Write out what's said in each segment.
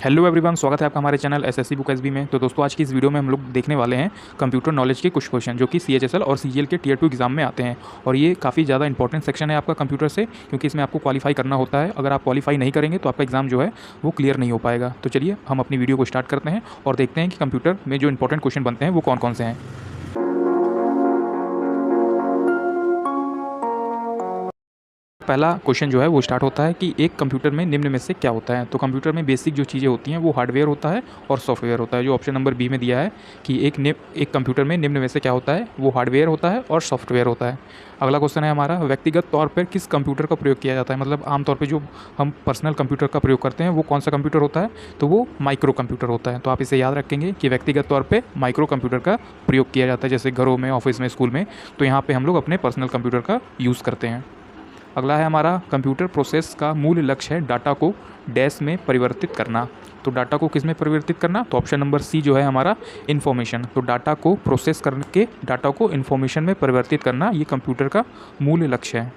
Hello everyone, स्वागत है आपका हमारे चैनल एसएससी बुक एसबी में। तो दोस्तों, आज की इस वीडियो में हम लोग देखने वाले हैं कंप्यूटर नॉलेज के कुछ क्वेश्चन जो कि सीएचएसएल और सीजीएल के टियर 2 एग्जाम में आते हैं। और ये काफ़ी ज़्यादा इंपॉर्टेंट सेक्शन है आपका कंप्यूटर से, क्योंकि इसमें आपको क्वालिफाई करना होता है। अगर आप क्वालिफाई नहीं करेंगे तो आपका एग्जाम जो है वो क्लियर नहीं हो पाएगा। तो चलिए हम अपनी वीडियो को स्टार्ट करते हैं और देखते हैं कि कंप्यूटर में जो इंपॉर्टेंट क्वेश्चन बनते हैं वो कौन कौन से हैं। पहला क्वेश्चन जो है वो स्टार्ट होता है कि एक कंप्यूटर में निम्न में से क्या होता है। तो कंप्यूटर में बेसिक जो चीज़ें होती हैं वो हार्डवेयर होता है और सॉफ्टवेयर होता है। जो ऑप्शन नंबर बी में दिया है कि एक कंप्यूटर में निम्न में से क्या होता है, वो हार्डवेयर होता है और सॉफ्टवेयर होता है। अगला क्वेश्चन है हमारा, व्यक्तिगत तौर पर किस कंप्यूटर का प्रयोग किया जाता है। मतलब आमतौर पर जो हम पर्सनल कंप्यूटर का प्रयोग करते हैं वो कौन सा कंप्यूटर होता है, तो वो माइक्रो कंप्यूटर होता है। तो आप इसे याद रखेंगे कि व्यक्तिगत तौर पर माइक्रो कंप्यूटर का प्रयोग किया जाता है, जैसे घरों में, ऑफिस में, स्कूल में। तो यहाँ पर हम लोग अपने पर्सनल कंप्यूटर का यूज़ करते हैं। अगला है हमारा, कंप्यूटर प्रोसेस का मूल लक्ष्य है डाटा को डैश में परिवर्तित करना। तो डाटा को किस में परिवर्तित करना, तो ऑप्शन नंबर सी जो है हमारा इन्फॉर्मेशन। तो डाटा को प्रोसेस करके डाटा को इन्फॉर्मेशन में परिवर्तित करना, ये कंप्यूटर का मूल लक्ष्य है।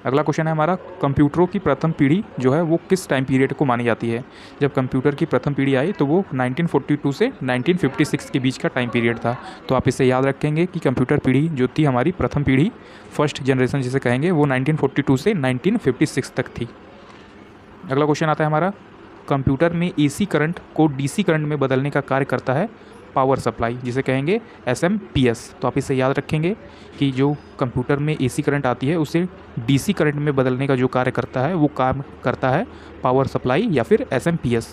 अगला क्वेश्चन है हमारा, कंप्यूटरों की प्रथम पीढ़ी जो है वो किस टाइम पीरियड को मानी जाती है। जब कंप्यूटर की प्रथम पीढ़ी आई तो वो 1942 से 1956 के बीच का टाइम पीरियड था। तो आप इसे याद रखेंगे कि कंप्यूटर पीढ़ी जो थी हमारी, प्रथम पीढ़ी, फर्स्ट जनरेशन जिसे कहेंगे, वो 1942 से 1956 तक थी। अगला क्वेश्चन आता है हमारा, कंप्यूटर में एसी करंट को डीसी करंट में बदलने का कार्य करता है पावर सप्लाई, जिसे कहेंगे एसएमपीएस। तो आप इसे याद रखेंगे कि जो कंप्यूटर में एसी करंट आती है उसे डीसी करंट में बदलने का जो कार्य करता है वो काम करता है पावर सप्लाई या फिर एसएमपीएस।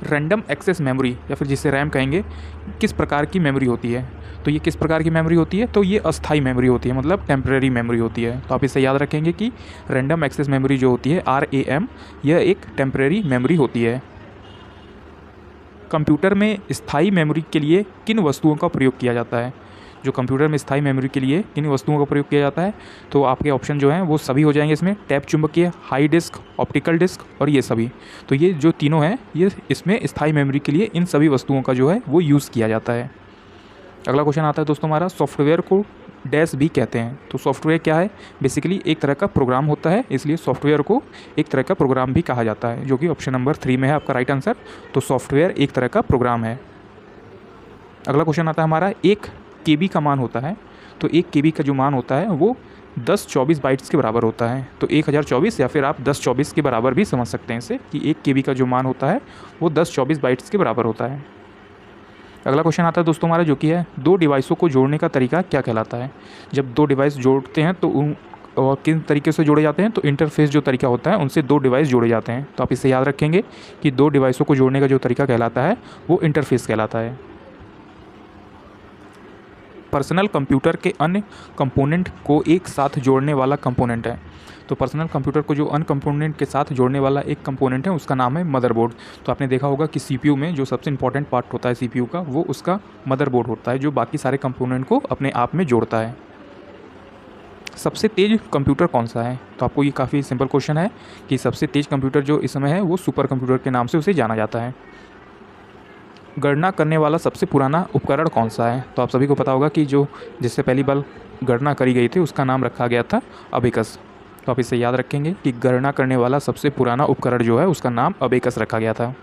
रैंडम एक्सेस मेमोरी या फिर जिसे रैम कहेंगे, किस प्रकार की मेमोरी होती है। तो ये किस प्रकार की मेमोरी होती है, तो ये अस्थाई मेमोरी होती है, मतलब टेम्परेरी मेमोरी होती है। तो आप इसे याद रखेंगे कि रैंडम एक्सेस मेमोरी जो होती है RAM, यह एक टेम्परेरी मेमोरी होती है। कंप्यूटर में स्थायी मेमोरी के लिए किन वस्तुओं का प्रयोग किया जाता है। जो कंप्यूटर में स्थायी मेमोरी के लिए किन वस्तुओं का प्रयोग किया जाता है, तो आपके ऑप्शन जो हैं वो सभी हो जाएंगे इसमें, टैप चुंबकीय, हाई डिस्क, ऑप्टिकल डिस्क और ये सभी। तो ये जो तीनों हैं ये इसमें स्थायी मेमोरी के लिए इन सभी वस्तुओं का जो है वो यूज़ किया जाता है। अगला क्वेश्चन आता है दोस्तों हमारा, सॉफ्टवेयर को डैश भी कहते हैं। तो सॉफ्टवेयर क्या है, बेसिकली एक तरह का प्रोग्राम होता है, इसलिए सॉफ्टवेयर को एक तरह का प्रोग्राम भी कहा जाता है, जो कि ऑप्शन नंबर 3 में है आपका राइट आंसर। तो सॉफ्टवेयर एक तरह का प्रोग्राम है। अगला क्वेश्चन आता है हमारा, 1 KB का मान होता है। तो 1 KB का जो मान होता है वो 1024 बाइट्स के बराबर होता है। तो 1024 या फिर आप 1024 के बराबर भी समझ सकते हैं इसे, कि 1 KB का जो मान होता है वो 1024 बाइट्स के बराबर होता है। अगला क्वेश्चन आता है दोस्तों हमारा, जो कि है, दो डिवाइसों को जोड़ने का तरीका क्या कहलाता है। जब दो डिवाइस जोड़ते हैं तो और किन तरीके से जोड़े जाते हैं, तो इंटरफेस जो तरीका होता है उनसे दो डिवाइस जोड़े जाते हैं। तो आप इसे याद रखेंगे कि दो डिवाइसों को जोड़ने का जो तरीका कहलाता है वो इंटरफेस कहलाता है। पर्सनल कंप्यूटर के अन्य कंपोनेंट को एक साथ जोड़ने वाला कंपोनेंट है। तो पर्सनल कंप्यूटर को जो अन्य कंपोनेंट के साथ जोड़ने वाला एक कंपोनेंट है उसका नाम है मदरबोर्ड। तो आपने देखा होगा कि सीपीयू में जो सबसे इंपॉर्टेंट पार्ट होता है सीपीयू का, वो उसका मदरबोर्ड होता है, जो बाकी सारे कंपोनेंट को अपने आप में जोड़ता है। सबसे तेज़ कंप्यूटर कौन सा है। तो आपको ये काफ़ी सिंपल क्वेश्चन है कि सबसे तेज़ कंप्यूटर जो इस समय है वो सुपर कंप्यूटर के नाम से उसे जाना जाता है। गणना करने वाला सबसे पुराना उपकरण कौन सा है। तो आप सभी को पता होगा कि जो जिससे पहली बार गणना करी गई थी उसका नाम रखा गया था अबेकस। तो आप इसे याद रखेंगे कि गणना करने वाला सबसे पुराना उपकरण जो है उसका नाम अबेकस रखा गया था।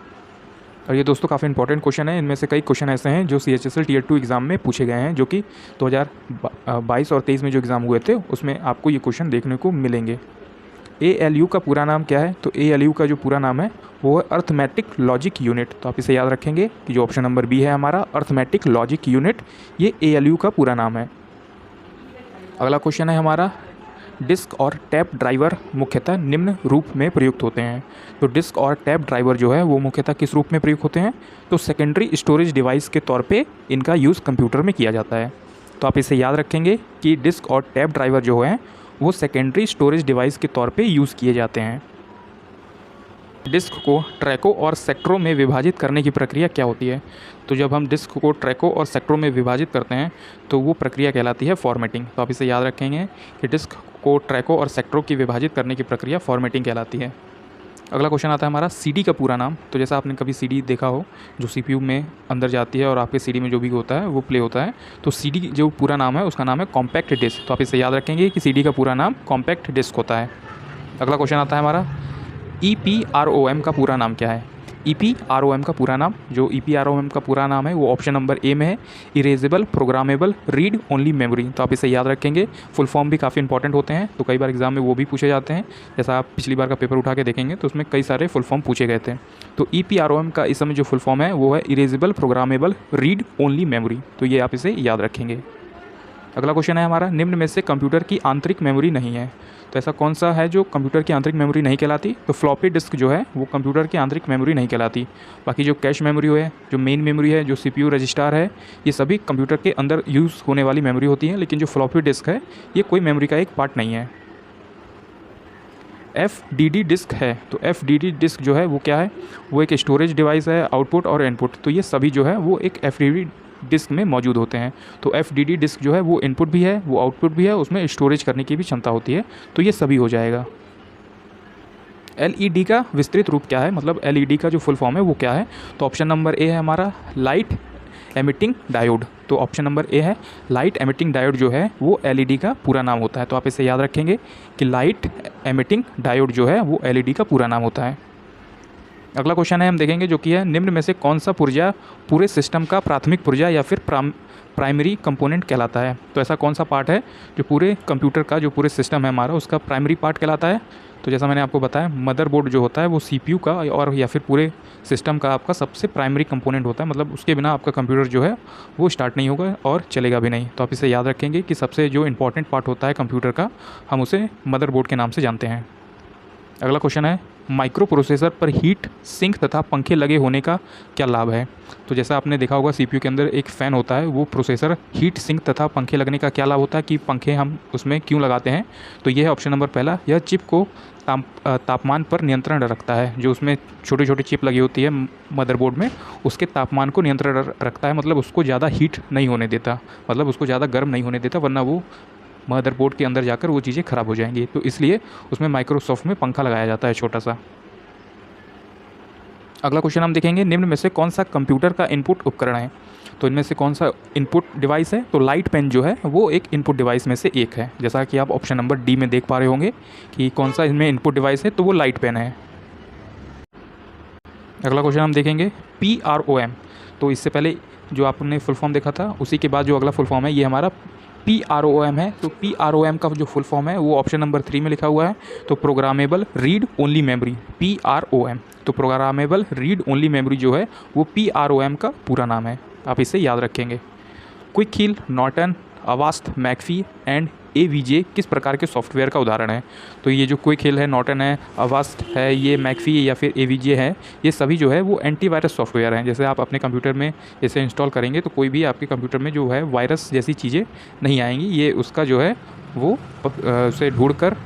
और ये दोस्तों काफ़ी इंपॉर्टेंट क्वेश्चन है। इनमें से कई क्वेश्चन ऐसे हैं जो सीएचएसएल टियर 2 एग्ज़ाम में पूछे गए हैं, जो कि 2022 और 23 में जो एग्ज़ाम हुए थे उसमें आपको ये क्वेश्चन देखने को मिलेंगे। ALU का पूरा नाम क्या है। तो ALU का जो पूरा नाम है वो है अर्थमेटिक लॉजिक यूनिट। तो आप इसे याद रखेंगे कि जो ऑप्शन नंबर बी है हमारा, अर्थमेटिक लॉजिक यूनिट, ये ALU का पूरा नाम है। अगला क्वेश्चन है हमारा, डिस्क और टैप ड्राइवर मुख्यतः निम्न रूप में प्रयुक्त होते हैं। तो डिस्क और टैप ड्राइवर जो है वो मुख्यतः किस रूप में प्रयुक्त होते हैं, तो सेकेंडरी स्टोरेज डिवाइस के तौर पे इनका यूज़ कंप्यूटर में किया जाता है। तो आप इसे याद रखेंगे कि डिस्क और टैप ड्राइवर जो है वो सेकेंडरी स्टोरेज डिवाइस के तौर पे यूज़ किए जाते हैं। डिस्क को ट्रैकों और सेक्टरों में विभाजित करने की प्रक्रिया क्या होती है। तो जब हम डिस्क को ट्रैकों और सेक्टरों में विभाजित करते हैं तो वो प्रक्रिया कहलाती है फॉर्मेटिंग। तो आप इसे याद रखेंगे कि डिस्क को ट्रैकों और सेक्टरों की विभाजित करने की प्रक्रिया फॉर्मेटिंग कहलाती है। अगला क्वेश्चन आता है हमारा, CD का पूरा नाम। तो जैसा आपने कभी CD देखा हो जो CPU में अंदर जाती है और आपके CD में जो भी होता है वो प्ले होता है, तो CD जो पूरा नाम है उसका नाम है कॉम्पैक्ट डिस्क। तो आप इसे याद रखेंगे कि CD का पूरा नाम कॉम्पैक्ट डिस्क होता है। अगला क्वेश्चन आता है हमारा, EPROM का पूरा नाम क्या है? EPROM का पूरा नाम, जो EPROM का पूरा नाम है वो ऑप्शन नंबर ए में है, erasable programmable read only memory. तो आप इसे याद रखेंगे। फुल फॉर्म भी काफ़ी इंपॉर्टेंट होते हैं, तो कई बार एग्जाम में वो भी पूछे जाते हैं। जैसा आप पिछली बार का पेपर उठा के देखेंगे तो उसमें कई सारे फुल फॉर्म पूछे गए थे। तो EPROM का इस समय जो फुल फॉर्म है वो है erasable programmable read only memory. तो ये आप इसे याद रखेंगे। अगला क्वेश्चन है हमारा, निम्न में से कंप्यूटर की आंतरिक मेमोरी नहीं है। तो ऐसा कौन सा है जो कंप्यूटर की आंतरिक मेमोरी नहीं कहलाती? तो फ्लॉपी डिस्क जो है वो कंप्यूटर की आंतरिक मेमोरी नहीं कहलाती। बाकी जो कैश मेमोरी है, जो मेन मेमोरी है, जो CPU रजिस्टर है, ये सभी कंप्यूटर के अंदर यूज़ होने वाली मेमोरी होती है। लेकिन जो फ्लॉपी डिस्क है ये कोई मेमोरी का एक पार्ट नहीं है। FDD डिस्क है, तो FDD डिस्क जो है वो क्या है? वो एक स्टोरेज डिवाइस है, आउटपुट और इनपुट। तो ये सभी जो है वो एक FDD डिस्क में मौजूद होते हैं। तो FDD डिस्क जो है वो इनपुट भी है, वो आउटपुट भी है, उसमें स्टोरेज करने की भी क्षमता होती है। तो ये सभी हो जाएगा। LED का विस्तृत रूप क्या है, मतलब LED का जो फुल फॉर्म है वो क्या है? तो ऑप्शन नंबर ए है हमारा लाइट एमिटिंग डायोड। तो ऑप्शन नंबर ए है लाइट एमिटिंग डायोड जो है वो LED का पूरा नाम होता है। तो आप इसे याद रखेंगे कि लाइट एमिटिंग डायोड जो है वो LED का पूरा नाम होता है। अगला क्वेश्चन है, हम देखेंगे जो कि है, निम्न में से कौन सा पुर्जा पूरे सिस्टम का प्राथमिक पुर्जा या फिर प्राइमरी कंपोनेंट कहलाता है? तो ऐसा कौन सा पार्ट है जो पूरे कंप्यूटर का, जो पूरे सिस्टम है हमारा, उसका प्राइमरी पार्ट कहलाता है? तो जैसा मैंने आपको बताया, मदरबोर्ड जो होता है वो CPU का और या फिर पूरे सिस्टम का आपका सबसे प्राइमरी कंपोनेंट होता है। मतलब उसके बिना आपका कंप्यूटर जो है वो स्टार्ट नहीं होगा और चलेगा भी नहीं। तो आप इसे याद रखेंगे कि सबसे जो इंपॉर्टेंट पार्ट होता है कंप्यूटर का, हम उसे मदरबोर्ड के नाम से जानते हैं। अगला क्वेश्चन है, माइक्रो प्रोसेसर पर हीट सिंक तथा पंखे लगे होने का क्या लाभ है? तो जैसा आपने देखा होगा CPU के अंदर एक फ़ैन होता है, वो प्रोसेसर हीट सिंक तथा पंखे लगने का क्या लाभ होता है, कि पंखे हम उसमें क्यों लगाते हैं? तो ये है ऑप्शन नंबर पहला, यह चिप को तापमान पर नियंत्रण रखता है। जो उसमें छोटी छोटी चिप लगी होती है मदरबोर्ड में, उसके तापमान को नियंत्रण रखता है। मतलब उसको ज़्यादा हीट नहीं होने देता, मतलब उसको ज़्यादा गर्म नहीं होने देता, वरना वो मदरबोर्ड के अंदर जाकर वो चीज़ें ख़राब हो जाएंगी। तो इसलिए उसमें माइक्रोसॉफ्ट में पंखा लगाया जाता है छोटा सा। अगला क्वेश्चन हम देखेंगे, निम्न में से कौन सा कंप्यूटर का इनपुट उपकरण है? तो इनमें से कौन सा इनपुट डिवाइस है? तो लाइट पेन जो है वो एक इनपुट डिवाइस में से एक है। जैसा कि आप ऑप्शन नंबर डी में देख पा रहे होंगे कि कौन सा इसमें इनपुट डिवाइस है, तो वो लाइट पेन है। अगला क्वेश्चन हम देखेंगे PROM। तो इससे पहले जो आपने फुल फॉर्म देखा था, उसी के बाद जो अगला फुल फॉर्म है ये हमारा PROM है। तो PROM का जो फुल फॉर्म है वो ऑप्शन नंबर 3 में लिखा हुआ है। तो programmable read only memory, PROM। तो प्रोग्रामेबल रीड ओनली मेमोरी जो है वो PROM का पूरा नाम है। आप इसे याद रखेंगे। Quick Heal, Norton, Avast, McAfee and AVJ किस प्रकार के सॉफ्टवेयर का उदाहरण है? तो ये जो क्विक हील है, नॉर्टन है, अवास्ट है, ये मैकफी या फिर AVJ है, ये सभी जो है वो एंटीवायरस सॉफ्टवेयर हैं। जैसे आप अपने कंप्यूटर में इसे इंस्टॉल करेंगे तो कोई भी आपके कंप्यूटर में जो है वायरस जैसी चीज़ें नहीं आएंगी। ये उसका जो है वो उसे ढूंढ कर।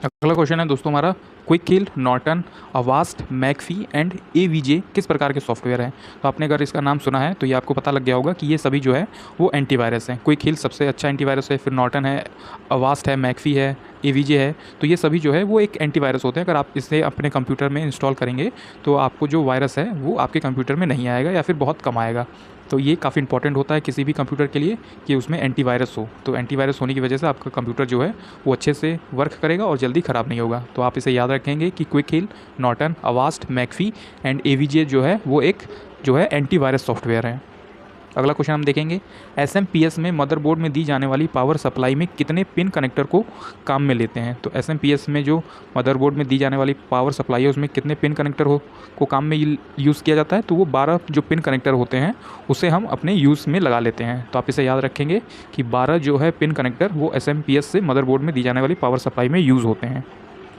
अगला क्वेश्चन है दोस्तों हमारा, Quick Heal, Norton, Avast, McAfee and AVJ किस प्रकार के सॉफ्टवेयर हैं? तो आपने अगर इसका नाम सुना है तो ये आपको पता लग गया होगा कि ये सभी जो है वो एंटीवायरस हैं। क्विक हील सबसे अच्छा एंटीवायरस है, फिर नॉर्टन है, अवास्ट है, मैकफी है, AVJ है। तो ये सभी जो है वो एक एंटीवायरस होते हैं। अगर आप इसे अपने कंप्यूटर में इंस्टॉल करेंगे तो आपको जो वायरस है वो आपके कंप्यूटर में नहीं आएगा या फिर बहुत कम आएगा। तो ये काफ़ी इंपॉर्टेंट होता है किसी भी कंप्यूटर के लिए कि उसमें एंटीवायरस हो। तो एंटीवायरस होने की वजह से आपका कंप्यूटर जो है वो अच्छे से वर्क करेगा और जल्दी ख़राब नहीं होगा। तो आप इसे याद रखेंगे कि Quick Heal, Norton, Avast, McAfee and AVJ जो है वो एक जो है एंटीवायरस सॉफ्टवेयर है। अगला क्वेश्चन हम देखेंगे, SMPS में मदरबोर्ड में दी जाने वाली पावर सप्लाई में कितने पिन कनेक्टर को काम में लेते हैं? तो SMPS में जो मदरबोर्ड में दी जाने वाली पावर सप्लाई है उसमें कितने पिन कनेक्टर को काम में यूज़ किया जाता है? तो वो 12 जो पिन कनेक्टर होते हैं उसे हम अपने यूज़ में लगा लेते हैं। तो आप इसे याद रखेंगे कि 12 जो है पिन कनेक्टर वो SMPS से मदरबोर्ड में दी जाने वाली पावर सप्लाई में यूज़ होते हैं।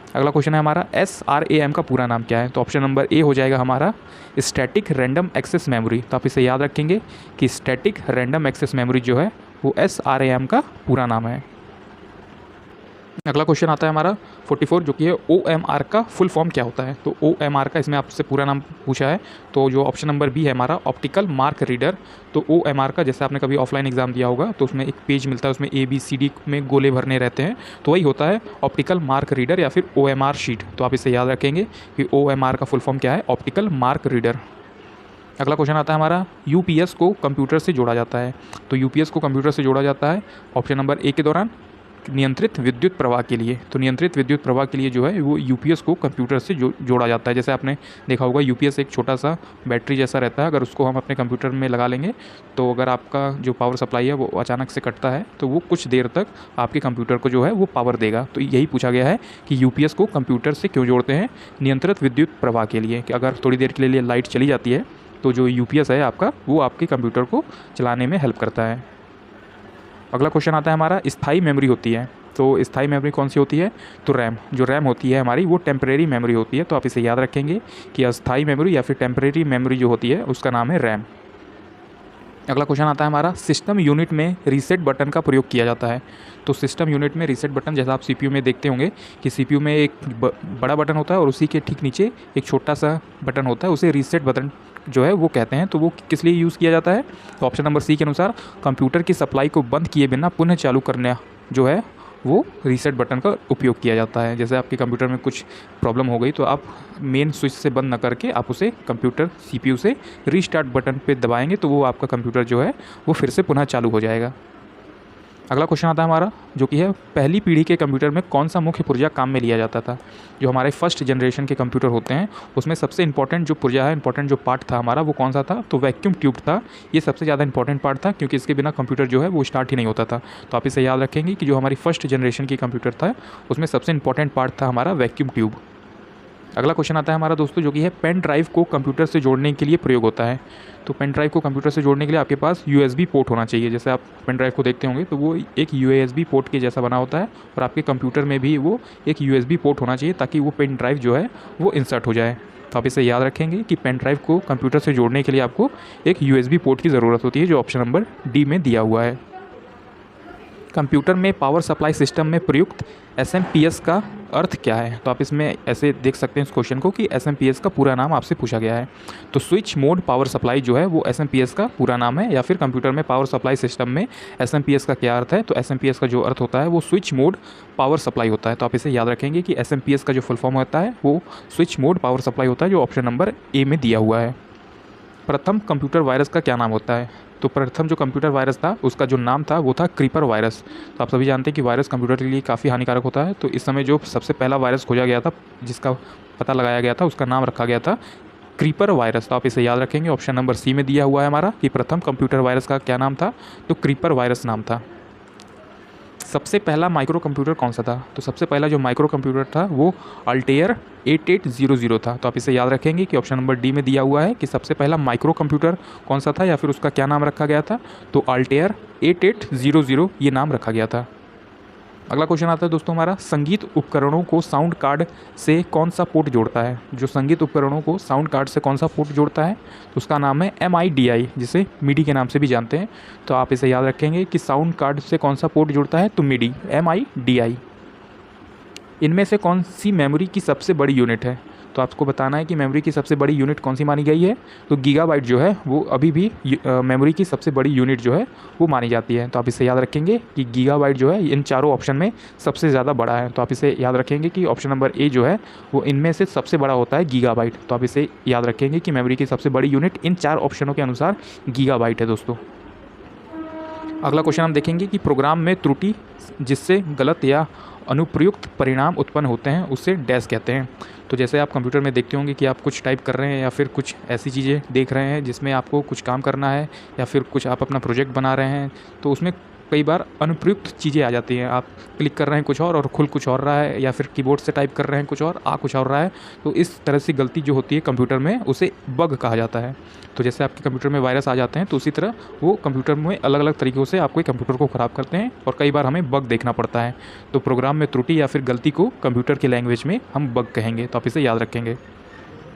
अगला क्वेश्चन है हमारा, SRAM का पूरा नाम क्या है? तो ऑप्शन नंबर ए हो जाएगा हमारा स्टैटिक रैंडम एक्सेस मेमोरी। तो आप इसे याद रखेंगे कि स्टैटिक रैंडम एक्सेस मेमोरी जो है वो SRAM का पूरा नाम है। अगला क्वेश्चन आता है हमारा 44 जो कि है OMR का फुल फॉर्म क्या होता है? तो OMR का इसमें आपसे पूरा नाम पूछा है। तो जो ऑप्शन नंबर बी है हमारा ऑप्टिकल मार्क रीडर। तो OMR का, जैसे आपने कभी ऑफलाइन एग्जाम दिया होगा तो उसमें एक पेज मिलता है, उसमें ABCD में गोले भरने रहते हैं, तो वही होता है ऑप्टिकल मार्क रीडर या फिर OMR शीट। तो आप इसे याद रखेंगे कि OMR का फुल फॉर्म क्या है, ऑप्टिकल मार्क रीडर। अगला क्वेश्चन आता है हमारा, UPS को कंप्यूटर से जोड़ा जाता है। तो UPS को कंप्यूटर से जोड़ा जाता है ऑप्शन नंबर ए के दौरान नियंत्रित विद्युत प्रवाह के लिए। तो नियंत्रित विद्युत प्रवाह के लिए जो है वो यूपीएस को कंप्यूटर से जोड़ा जाता है। जैसे आपने देखा होगा यूपीएस एक छोटा सा बैटरी जैसा रहता है, अगर उसको हम अपने कंप्यूटर में लगा लेंगे तो अगर आपका जो पावर सप्लाई है वो अचानक से कटता है तो वो कुछ देर तक आपके कंप्यूटर को जो है वो पावर देगा। तो यही पूछा गया है कि यूपीएस को कंप्यूटर से क्यों जोड़ते हैं, नियंत्रित विद्युत प्रवाह के लिए, कि अगर थोड़ी देर के लिए लाइट चली जाती है तो जो यूपीएस है आपका वो आपके कंप्यूटर को चलाने में हेल्प करता है। अगला क्वेश्चन आता है हमारा, स्थायी मेमोरी होती है। तो स्थायी मेमोरी कौन सी होती है? तो रैम। जो रैम होती है हमारी वो टेम्परेरी मेमोरी होती है। तो आप इसे याद रखेंगे कि अस्थायी मेमोरी या फिर टेम्परेरी मेमोरी जो होती है उसका नाम है रैम। अगला क्वेश्चन आता है हमारा, सिस्टम यूनिट में रीसेट बटन का प्रयोग किया जाता है। तो सिस्टम यूनिट में रीसेट बटन, जैसा आप सीपीयू में देखते होंगे कि सीपीयू में एक बड़ा बटन होता है और उसी के ठीक नीचे एक छोटा सा बटन होता है, उसे रीसेट बटन जो है वो कहते हैं। तो वो किस लिए यूज़ किया जाता है? तो ऑप्शन नंबर सी के अनुसार कंप्यूटर की सप्लाई को बंद किए बिना पुनः चालू करना जो है वो रीसेट बटन का उपयोग किया जाता है। जैसे आपके कंप्यूटर में कुछ प्रॉब्लम हो गई तो आप मेन स्विच से बंद न करके आप उसे कंप्यूटर सीपीयू से रीस्टार्ट बटन पे दबाएंगे तो वो आपका कंप्यूटर जो है वो फिर से पुनः चालू हो जाएगा। अगला क्वेश्चन आता है हमारा, जो कि है पहली पीढ़ी के कंप्यूटर में कौन सा मुख्य पुर्जा काम में लिया जाता था? जो हमारे फर्स्ट जनरेशन के कंप्यूटर होते हैं उसमें सबसे इंपॉर्टेंट जो पुर्जा है, इंपॉर्टेंट जो पार्ट था हमारा वो कौन सा था? तो वैक्यूम ट्यूब था। ये सबसे ज़्यादा इंपॉर्टेंट पार्ट था क्योंकि इसके बिना कंप्यूटर जो है वो स्टार्ट ही नहीं होता था। तो आप इसे याद रखेंगे कि जो हमारी फर्स्ट जनरेशन की कंप्यूटर था उसमें सबसे इंपॉर्टेंट पार्ट था हमारा वैक्यूम ट्यूब। अगला क्वेश्चन आता है हमारा दोस्तों, जो कि है पेन ड्राइव को कंप्यूटर से जोड़ने के लिए प्रयोग होता है। तो पेन ड्राइव को कंप्यूटर से जोड़ने के लिए आपके पास यूएसबी पोर्ट होना चाहिए। जैसे आप पेन ड्राइव को देखते होंगे तो वो एक यूएसबी पोर्ट के जैसा बना होता है और आपके कंप्यूटर में भी वो एक यूएसबी पोर्ट होना चाहिए ताकि वो पेन ड्राइव जो है वो इंसर्ट हो जाए। तो आप इसे याद रखेंगे कि पेन ड्राइव को कंप्यूटर से जोड़ने के लिए आपको एक यूएसबी पोर्ट की ज़रूरत होती है, जो ऑप्शन नंबर डी में दिया हुआ है। कंप्यूटर में पावर सप्लाई सिस्टम में प्रयुक्त एसएमपीएस का अर्थ क्या है? तो आप इसमें ऐसे देख सकते हैं इस क्वेश्चन को कि एसएमपीएस का पूरा नाम आपसे पूछा गया है। तो स्विच मोड पावर सप्लाई जो है वो एसएमपीएस का पूरा नाम है, या फिर कंप्यूटर में पावर सप्लाई सिस्टम में एसएमपीएस का क्या अर्थ है? तो एसएमपीएस का जो अर्थ होता है वो स्विच मोड पावर सप्लाई होता है। तो आप इसे याद रखेंगे कि एसएमपीएस का जो फुल फॉर्म होता है वो स्विच मोड पावर सप्लाई होता है, जो ऑप्शन नंबर ए में दिया हुआ है। प्रथम कंप्यूटर वायरस का क्या नाम होता है? तो प्रथम जो कंप्यूटर वायरस था उसका जो नाम था वो था क्रीपर वायरस। तो आप सभी जानते हैं कि वायरस कंप्यूटर के लिए काफ़ी हानिकारक होता है। तो इस समय जो सबसे पहला वायरस खोजा गया था, जिसका पता लगाया गया था, उसका नाम रखा गया था क्रीपर वायरस। तो आप इसे याद रखेंगे, ऑप्शन नंबर सी में दिया हुआ है हमारा कि प्रथम कंप्यूटर वायरस का क्या नाम था? तो क्रीपर वायरस नाम था। सबसे पहला माइक्रो कंप्यूटर कौन सा था? तो सबसे पहला जो माइक्रो कंप्यूटर था वो अल्टेयर 8800 था। तो आप इसे याद रखेंगे कि ऑप्शन नंबर डी में दिया हुआ है कि सबसे पहला माइक्रो कंप्यूटर कौन सा था या फिर उसका क्या नाम रखा गया था? तो अल्टेयर 8800 ये नाम रखा गया था। अगला क्वेश्चन आता है दोस्तों हमारा, संगीत उपकरणों को साउंड कार्ड से कौन सा पोर्ट जोड़ता है? जो संगीत उपकरणों को साउंड कार्ड से कौन सा पोर्ट जोड़ता है? तो उसका नाम है MIDI, जिसे मिडी के नाम से भी जानते हैं। तो आप इसे याद रखेंगे कि साउंड कार्ड से कौन सा पोर्ट जुड़ता है? तो मिडी, MIDI। इनमें से कौन सी मेमोरी की सबसे बड़ी यूनिट है? तो आपको बताना है कि मेमोरी की सबसे बड़ी यूनिट कौन सी मानी गई है। तो गीगाबाइट जो है वो अभी भी मेमोरी की सबसे बड़ी यूनिट जो है वो मानी जाती है। तो आप इसे याद रखेंगे कि गीगाबाइट जो है इन चारों ऑप्शन में सबसे ज़्यादा बड़ा है। तो आप इसे याद रखेंगे कि ऑप्शन नंबर ए जो है वो इनमें से सबसे बड़ा होता है गीगाबाइट। तो आप इसे याद रखेंगे कि मेमोरी की सबसे बड़ी यूनिट इन चार ऑप्शनों के अनुसार गीगाबाइट है दोस्तों। अगला क्वेश्चन हम देखेंगे कि प्रोग्राम में त्रुटि जिससे गलत या अनुप्रयुक्त परिणाम उत्पन्न होते हैं उसे डैश कहते हैं। तो जैसे आप कंप्यूटर में देखते होंगे कि आप कुछ टाइप कर रहे हैं या फिर कुछ ऐसी चीज़ें देख रहे हैं जिसमें आपको कुछ काम करना है या फिर कुछ आप अपना प्रोजेक्ट बना रहे हैं, तो उसमें कई बार अनुप्रयुक्त चीज़ें आ जाती हैं। आप क्लिक कर रहे हैं कुछ और खुल कुछ और रहा है, या फिर कीबोर्ड से टाइप कर रहे हैं कुछ और आ कुछ और रहा है। तो इस तरह से गलती जो होती है कंप्यूटर में उसे बग कहा जाता है। तो जैसे आपके कंप्यूटर में वायरस आ जाते हैं तो उसी तरह वो कंप्यूटर में अलग अलग तरीक़ों से आपके कंप्यूटर को ख़राब करते हैं और कई बार हमें बग देखना पड़ता है। तो प्रोग्राम में त्रुटि या फिर गलती को कंप्यूटर की लैंग्वेज में हम बग कहेंगे। तो आप इसे याद रखेंगे।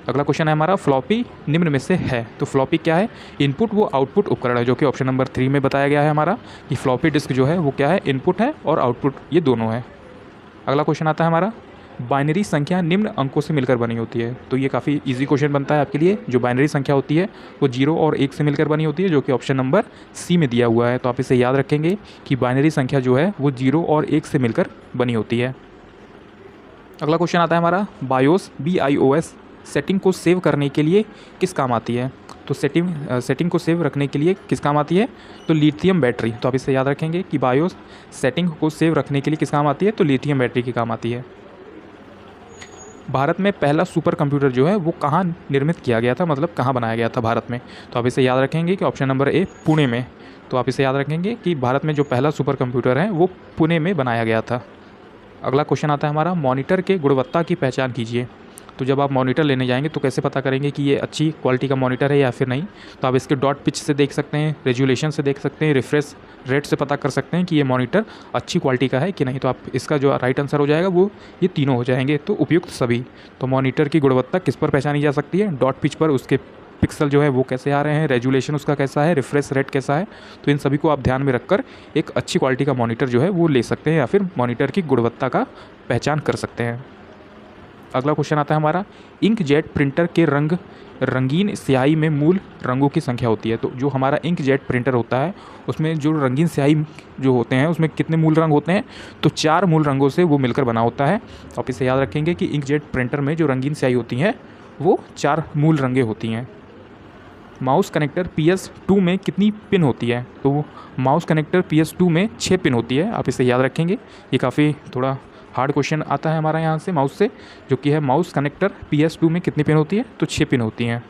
अगला क्वेश्चन है हमारा, फ्लॉपी निम्न में से है? तो फ्लॉपी क्या है? इनपुट वो आउटपुट उपकरण है, जो कि ऑप्शन नंबर 3 में बताया गया है हमारा कि फ्लॉपी डिस्क जो है वो क्या है? इनपुट है और आउटपुट, ये दोनों है। अगला क्वेश्चन आता है हमारा, बाइनरी संख्या निम्न अंकों से मिलकर बनी होती है। तो ये काफ़ी इजी क्वेश्चन बनता है आपके लिए। जो बाइनरी संख्या होती है वो 0 और 1 से मिलकर बनी होती है, जो कि ऑप्शन नंबर सी में दिया हुआ है। तो आप इसे याद रखेंगे कि बाइनरी संख्या जो है वो 0 और 1 से मिलकर बनी होती है। अगला क्वेश्चन आता है हमारा, BIOS सेटिंग को सेव करने के लिए किस काम आती है? तो सेटिंग को सेव रखने के लिए किस काम आती है? तो लिथियम बैटरी। तो आप इससे याद रखेंगे कि बायोस सेटिंग को सेव रखने के लिए किस काम आती है? तो लिथियम बैटरी की काम आती है। भारत में पहला सुपर कंप्यूटर जो है वो कहाँ निर्मित किया गया था, मतलब कहाँ बनाया गया था भारत में? तो आप इसे याद रखेंगे कि ऑप्शन नंबर ए पुणे में। तो आप इसे याद रखेंगे कि भारत में जो पहला सुपर कंप्यूटर है वो पुणे में बनाया गया था। अगला क्वेश्चन आता है हमारा, मॉनिटर के गुणवत्ता की पहचान कीजिए। तो जब आप मॉनिटर लेने जाएंगे तो कैसे पता करेंगे कि ये अच्छी क्वालिटी का मॉनिटर है या फिर नहीं? तो आप इसके डॉट पिच से देख सकते हैं, रेजुलेशन से देख सकते हैं, रिफ्रेश रेट से पता कर सकते हैं कि ये मॉनिटर अच्छी क्वालिटी का है कि नहीं। तो आप इसका जो राइट आंसर हो जाएगा वो ये तीनों हो जाएंगे, तो उपयुक्त सभी। तो मॉनिटर की गुणवत्ता किस पर पहचानी जा सकती है? डॉट पिच पर, उसके पिक्सल जो है वो कैसे आ रहे हैं, रेजुलेशन उसका कैसा है, रिफ्रेश रेट कैसा है। तो इन सभी को आप ध्यान में रखकर एक अच्छी क्वालिटी का मॉनिटर जो है वो ले सकते हैं या फिर मॉनिटर की गुणवत्ता का पहचान कर सकते हैं। अगला क्वेश्चन आता है हमारा, इंकजेट प्रिंटर के रंगीन स्याही में मूल रंगों की संख्या होती है। तो जो हमारा इंकजेट प्रिंटर होता है उसमें जो रंगीन स्याही जो होते हैं उसमें कितने मूल रंग होते हैं? तो 4 मूल रंगों से वो मिलकर बना होता है। तो आप इसे याद रखेंगे कि इंकजेट प्रिंटर में जो रंगीन स्याही होती हैं वो 4 मूल रंगें होती हैं। माउस कनेक्टर PS2 में कितनी पिन होती है? तो माउस कनेक्टर PS2 में 6 पिन होती है। आप इसे याद रखेंगे, ये काफ़ी थोड़ा हार्ड क्वेश्चन आता है हमारा यहाँ से माउस से, जो कि है माउस कनेक्टर PS2 में कितनी पिन होती है? तो 6 पिन होती हैं।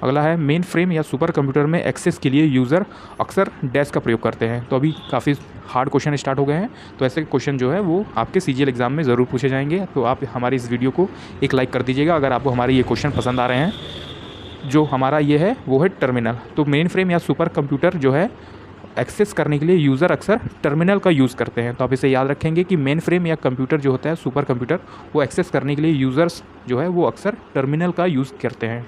अगला है, मेन फ्रेम या सुपर कंप्यूटर में एक्सेस के लिए यूज़र अक्सर डैश का प्रयोग करते हैं। तो अभी काफ़ी हार्ड क्वेश्चन स्टार्ट हो गए हैं, तो ऐसे क्वेश्चन जो है वो आपके CGL एग्ज़ाम में ज़रूर पूछे जाएंगे। तो आप हमारी इस वीडियो को एक लाइक कर दीजिएगा अगर आपको हमारे ये क्वेश्चन पसंद आ रहे हैं। जो हमारा ये है वो है टर्मिनल। तो मेन फ्रेम या सुपर कंप्यूटर जो है एक्सेस करने के लिए यूज़र अक्सर टर्मिनल का यूज़ करते हैं। तो आप इसे याद रखेंगे कि मेन फ्रेम या कंप्यूटर जो होता है सुपर कंप्यूटर, वो एक्सेस करने के लिए यूज़र्स जो है वो अक्सर टर्मिनल का यूज़ करते हैं।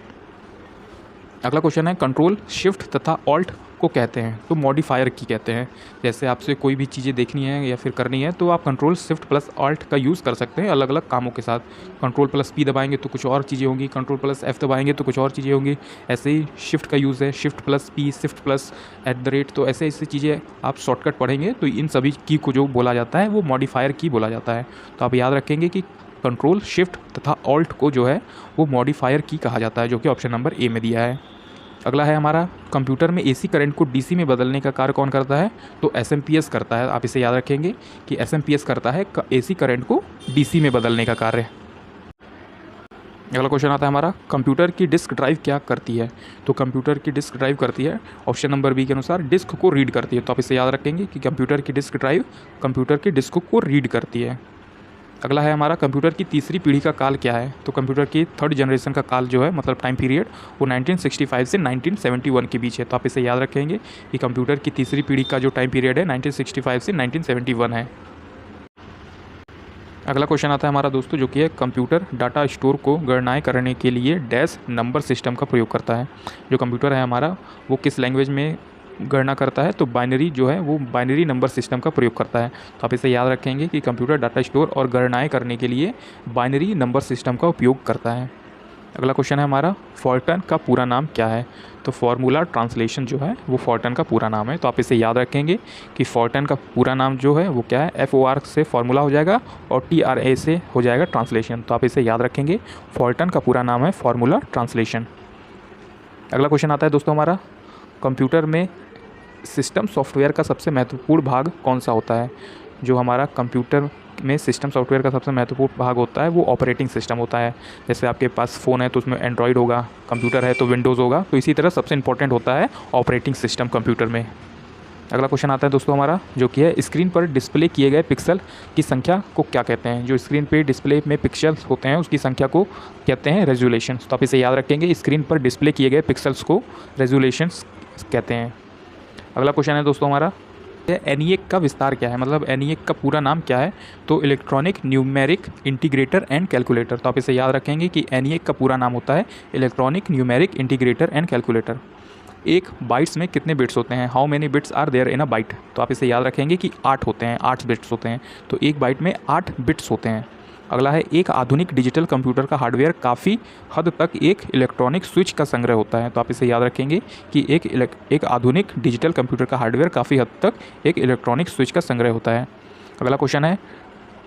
अगला क्वेश्चन है, कंट्रोल शिफ्ट तथा ऑल्ट को कहते हैं तो मॉडिफायर की कहते हैं। जैसे आपसे कोई भी चीज़ें देखनी है या फिर करनी है तो आप कंट्रोल शिफ्ट प्लस ऑल्ट का यूज़ कर सकते हैं अलग अलग कामों के साथ। कंट्रोल प्लस P दबाएंगे तो कुछ और चीज़ें होंगी, कंट्रोल प्लस F दबाएंगे तो कुछ और चीज़ें होंगी। ऐसे ही शिफ्ट का यूज़ है, shift plus P, shift plus @ तो ऐसे ऐसी चीज़ें आप शॉर्टकट पढ़ेंगे तो इन सभी की को जो बोला जाता है वो मॉडिफायर की बोला जाता है। तो आप याद रखेंगे कि कंट्रोल शिफ्ट तथा ऑल्ट को जो है वो मॉडिफायर की कहा जाता है, जो कि ऑप्शन नंबर ए में दिया है। अगला है हमारा, कंप्यूटर में AC करंट को DC में बदलने का कार्य कौन करता है? तो SMPS करता है। आप इसे याद रखेंगे कि SMPS करता है AC करंट को DC में बदलने का कार्य। अगला क्वेश्चन आता है हमारा, कंप्यूटर की डिस्क ड्राइव क्या करती है? तो कंप्यूटर की डिस्क ड्राइव करती है ऑप्शन नंबर बी के अनुसार डिस्क को रीड करती है। तो आप इसे याद रखेंगे कि कंप्यूटर की डिस्क ड्राइव कंप्यूटर की डिस्क को रीड करती है। अगला है हमारा, कंप्यूटर की तीसरी पीढ़ी का काल क्या है? तो कंप्यूटर की 3rd जनरेशन का काल जो है मतलब टाइम पीरियड वो 1965 से 1971 के बीच है। तो आप इसे याद रखेंगे कि कंप्यूटर की तीसरी पीढ़ी का जो टाइम पीरियड है 1965 से 1971 है। अगला क्वेश्चन आता है हमारा दोस्तों, जो कि है कंप्यूटर डाटा स्टोर को गणनाएं करने के लिए डैश नंबर सिस्टम का प्रयोग करता है। जो कंप्यूटर है हमारा वो किस लैंग्वेज में गणना करता है? तो बाइनरी जो है वो बाइनरी नंबर सिस्टम का प्रयोग करता है। तो आप इसे याद रखेंगे कि कंप्यूटर डाटा स्टोर और गणनाएं करने के लिए बाइनरी नंबर सिस्टम का उपयोग करता है। अगला क्वेश्चन है हमारा, फॉर्टन का पूरा नाम क्या है? तो फॉर्मूला ट्रांसलेशन जो है वो फॉर्टन का पूरा नाम है। तो आप इसे याद रखेंगे कि फॉर्टन का पूरा नाम जो है वो क्या है? FOR से फॉर्मूला हो जाएगा और TRA से हो जाएगा ट्रांसलेशन। तो आप इसे याद रखेंगे, फॉर्टन का पूरा नाम है फॉर्मूला ट्रांसलेशन। अगला क्वेश्चन आता है दोस्तों हमारा, कंप्यूटर में सिस्टम सॉफ्टवेयर का सबसे महत्वपूर्ण भाग कौन सा होता है? जो हमारा कंप्यूटर में सिस्टम सॉफ्टवेयर का सबसे महत्वपूर्ण भाग होता है वो ऑपरेटिंग सिस्टम होता है। जैसे आपके पास फ़ोन है तो उसमें एंड्रॉयड होगा, कंप्यूटर है तो विंडोज़ होगा, तो इसी तरह सबसे इंपॉर्टेंट होता है ऑपरेटिंग सिस्टम कंप्यूटर में। अगला क्वेश्चन आता है दोस्तों हमारा, जो कि है स्क्रीन पर डिस्प्ले किए गए पिक्सल की संख्या को क्या कहते हैं? जो स्क्रीन पे डिस्प्ले में पिक्सल्स होते हैं उसकी संख्या को कहते हैं रेजोल्यूशन। तो आप इसे याद रखेंगे, स्क्रीन पर डिस्प्ले किए गए पिक्सल्स को रेजोल्यूशंस कहते हैं। अगला क्वेश्चन है दोस्तों हमारा, ENIAC का विस्तार क्या है? मतलब ENIAC का पूरा नाम क्या है? तो electronic numeric integrator and calculator. तो आप इसे याद रखेंगे कि ENIAC का पूरा नाम होता है electronic numeric integrator and calculator. एक बाइट्स में कितने बिट्स होते हैं? How many bits are there in a byte? तो आप इसे याद रखेंगे कि 8 होते हैं, 8 बिट्स होते हैं। तो एक बाइट में 8 बिट्स होते हैं। अगला है, एक आधुनिक डिजिटल कंप्यूटर का हार्डवेयर काफ़ी हद तक एक इलेक्ट्रॉनिक स्विच का संग्रह होता है। तो आप इसे याद रखेंगे कि एक आधुनिक डिजिटल कंप्यूटर का हार्डवेयर काफ़ी हद तक एक इलेक्ट्रॉनिक स्विच का संग्रह होता है। अगला क्वेश्चन है,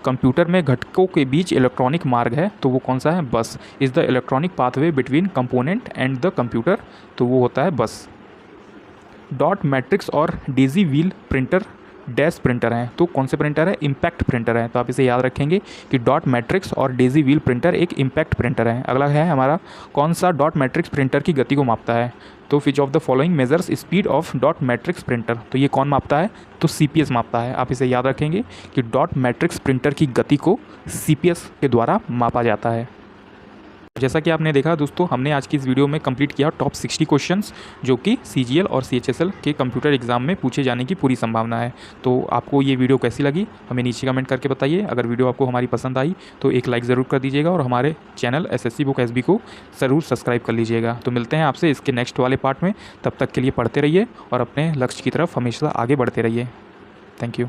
कंप्यूटर में घटकों के बीच इलेक्ट्रॉनिक मार्ग है तो वो कौन सा है? बस। Is the electronic pathway between component and the computer, तो वो होता है बस। डॉट मैट्रिक्स और Daisy wheel printer dash printer हैं, तो कौन से प्रिंटर है? इम्पैक्ट प्रिंटर है। तो आप इसे याद रखेंगे कि डॉट मैट्रिक्स और डेजी व्हील प्रिंटर एक इम्पैक्ट प्रिंटर है। अगला है हमारा, कौन सा डॉट मैट्रिक्स प्रिंटर की गति को मापता है? तो which of the following measures speed of dot matrix printer, तो ये कौन मापता है? तो CPS मापता है। आप इसे याद रखेंगे कि डॉट मैट्रिक्स प्रिंटर की गति को CPS के द्वारा मापा जाता है। जैसा कि आपने देखा दोस्तों, हमने आज की इस वीडियो में कंप्लीट किया टॉप 60 क्वेश्चंस जो कि CGL और CHSL के कंप्यूटर एग्जाम में पूछे जाने की पूरी संभावना है। तो आपको ये वीडियो कैसी लगी हमें नीचे कमेंट करके बताइए। अगर वीडियो आपको हमारी पसंद आई तो एक लाइक ज़रूर कर दीजिएगा और हमारे चैनल SSC बुक SB को ज़रूर सब्सक्राइब कर लीजिएगा। तो मिलते हैं आपसे इसके नेक्स्ट वाले पार्ट में। तब तक के लिए पढ़ते रहिए और अपने लक्ष्य की तरफ हमेशा आगे बढ़ते रहिए। Thank you.